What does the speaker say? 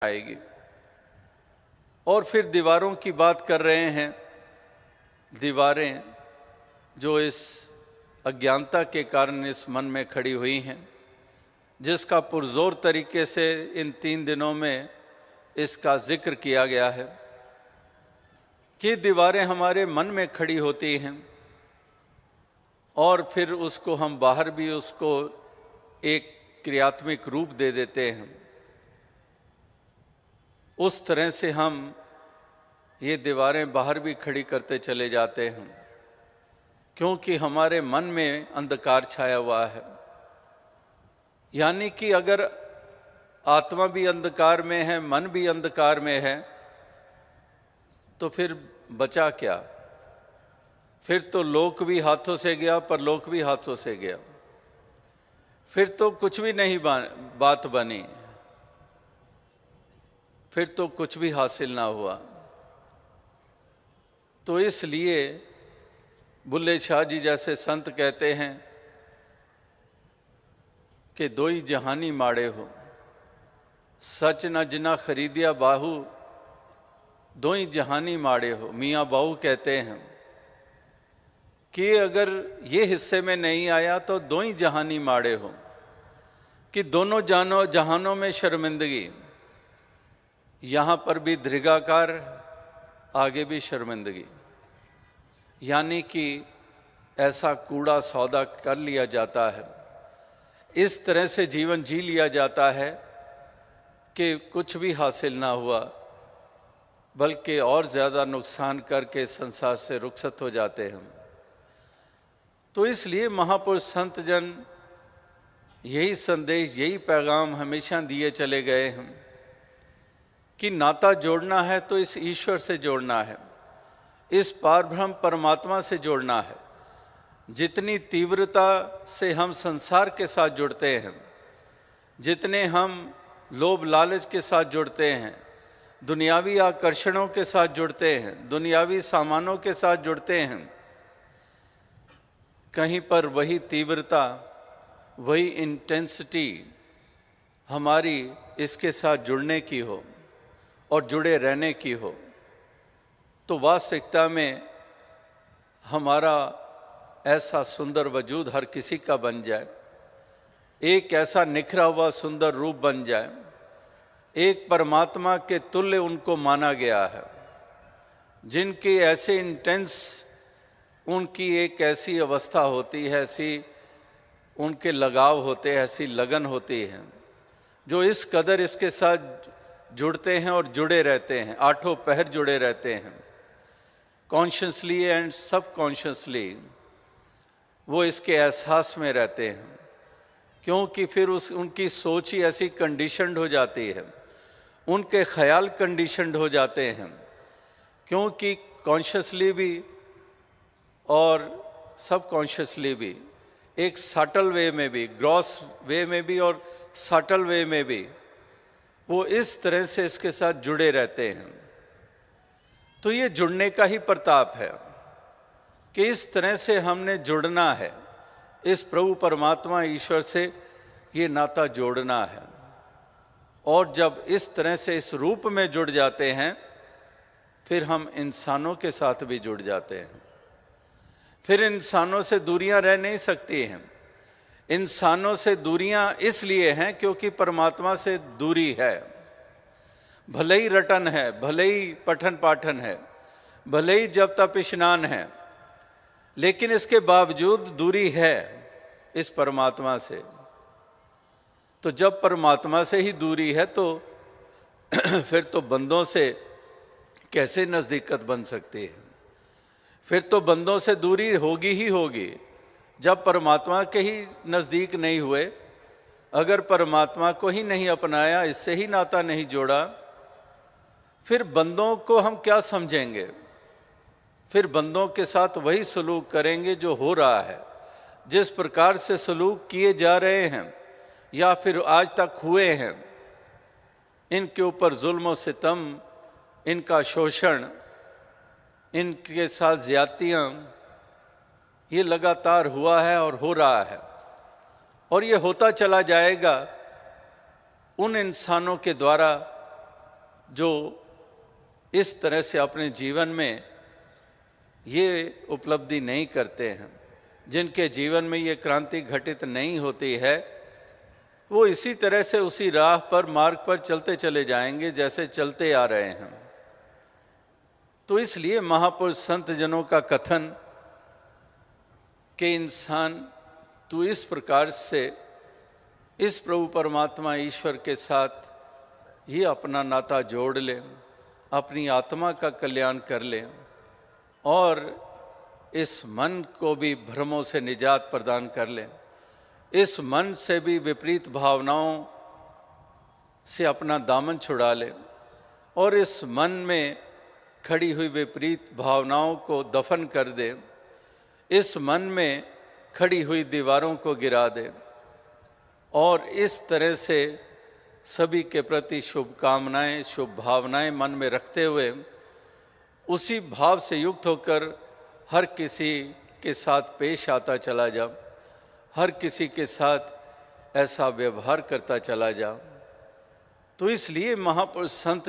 आएगी। और फिर दीवारों की बात कर रहे हैं। दीवारें जो इस अज्ञानता के कारण इस मन में खड़ी हुई हैं, जिसका पुरजोर तरीके से इन 3 दिनों में इसका जिक्र किया गया है कि दीवारें हमारे मन में खड़ी होती हैं और फिर उसको हम बाहर भी उसको एक क्रियात्मक रूप दे देते हैं। उस तरह से हम ये दीवारें बाहर भी खड़ी करते चले जाते हैं, क्योंकि हमारे मन में अंधकार छाया हुआ है। यानी कि अगर आत्मा भी अंधकार में है, मन भी अंधकार में है, तो फिर बचा क्या? फिर तो लोक भी हाथों से गया, परलोक भी हाथों से गया। फिर तो कुछ भी नहीं बात बनी, फिर तो कुछ भी हासिल ना हुआ। तो इसलिए बुल्ले शाह जी जैसे संत कहते हैं कि दो ही जहानी माड़े हो, सच न जिना खरीदिया बाहू, दो ही जहानी माड़े हो। मियाँ बाहू कहते हैं कि अगर ये हिस्से में नहीं आया तो दो ही जहानी माड़े हो, कि दोनों जहानों में शर्मिंदगी, यहाँ पर भी दृगाकार, आगे भी शर्मिंदगी। यानी कि ऐसा कूड़ा सौदा कर लिया जाता है, इस तरह से जीवन जी लिया जाता है कि कुछ भी हासिल ना हुआ, बल्कि और ज़्यादा नुकसान करके संसार से रुखसत हो जाते हैं। तो इसलिए महापुरुष संत जन यही संदेश, यही पैगाम हमेशा दिए चले गए हैं कि नाता जोड़ना है तो इस ईश्वर से जोड़ना है, इस पारब्रह्म परमात्मा से जोड़ना है। जितनी तीव्रता से हम संसार के साथ जुड़ते हैं, जितने हम लोभ लालच के साथ जुड़ते हैं, दुनियावी आकर्षणों के साथ जुड़ते हैं, दुनियावी सामानों के साथ जुड़ते हैं, कहीं पर वही तीव्रता, वही इंटेंसिटी हमारी इसके साथ जुड़ने की हो और जुड़े रहने की हो, तो वास्तविकता में हमारा ऐसा सुंदर वजूद हर किसी का बन जाए, एक ऐसा निखरा हुआ सुंदर रूप बन जाए, एक परमात्मा के तुल्य उनको माना गया है, जिनकी ऐसे इंटेंस, उनकी एक ऐसी अवस्था होती है, ऐसी उनके लगाव होते हैं, ऐसी लगन होती है, जो इस कदर इसके साथ जुड़ते हैं और जुड़े रहते हैं, आठों पहर जुड़े रहते हैं, कॉन्शियसली एंड सबकॉन्शियसली वो इसके एहसास में रहते हैं। क्योंकि फिर उनकी सोच ही ऐसी कंडीशनड हो जाती है, उनके ख्याल कंडीशनड हो जाते हैं, क्योंकि कॉन्शियसली भी और सबकॉन्शियसली भी, एक सटल वे में भी, ग्रॉस वे में भी और सटल वे में भी, वो इस तरह से इसके साथ जुड़े रहते हैं। तो ये जुड़ने का ही प्रताप है कि इस तरह से हमने जुड़ना है, इस प्रभु परमात्मा ईश्वर से ये नाता जोड़ना है। और जब इस तरह से इस रूप में जुड़ जाते हैं, फिर हम इंसानों के साथ भी जुड़ जाते हैं। फिर इंसानों से दूरियां रह नहीं सकती हैं। इंसानों से दूरियां इसलिए हैं क्योंकि परमात्मा से दूरी है। भले ही रटन है, भले ही पठन पाठन है, भले ही जब तप स्नान है, लेकिन इसके बावजूद दूरी है इस परमात्मा से। तो जब परमात्मा से ही दूरी है तो फिर तो बंदों से कैसे नज़दीकत बन सकती है? फिर तो बंदों से दूरी होगी ही होगी जब परमात्मा के ही नज़दीक नहीं हुए, अगर परमात्मा को ही नहीं अपनाया, इससे ही नाता नहीं जोड़ा, फिर बंदों को हम क्या समझेंगे? फिर बंदों के साथ वही सलूक करेंगे जो हो रहा है, जिस प्रकार से सलूक किए जा रहे हैं या फिर आज तक हुए हैं। इनके ऊपर जुल्म व सितम, इनका शोषण, इनके साथ ज्यादतियाँ, ये लगातार हुआ है और हो रहा है, और ये होता चला जाएगा उन इंसानों के द्वारा जो इस तरह से अपने जीवन में ये उपलब्धि नहीं करते हैं, जिनके जीवन में ये क्रांति घटित नहीं होती है, वो इसी तरह से उसी राह पर, मार्ग पर चलते चले जाएंगे जैसे चलते आ रहे हैं। तो इसलिए महापुरुष संत जनों का कथन कि इंसान तू इस प्रकार से इस प्रभु परमात्मा ईश्वर के साथ ये अपना नाता जोड़ ले, अपनी आत्मा का कल्याण कर ले और इस मन को भी भ्रमों से निजात प्रदान कर ले, इस मन से भी विपरीत भावनाओं से अपना दामन छुड़ा ले और इस मन में खड़ी हुई विपरीत भावनाओं को दफन कर दे, इस मन में खड़ी हुई दीवारों को गिरा दे और इस तरह से सभी के प्रति शुभकामनाएं, शुभ भावनाएं मन में रखते हुए उसी भाव से युक्त होकर हर किसी के साथ पेश आता चला जा, हर किसी के साथ ऐसा व्यवहार करता चला जा। तो इसलिए महापुरुष संत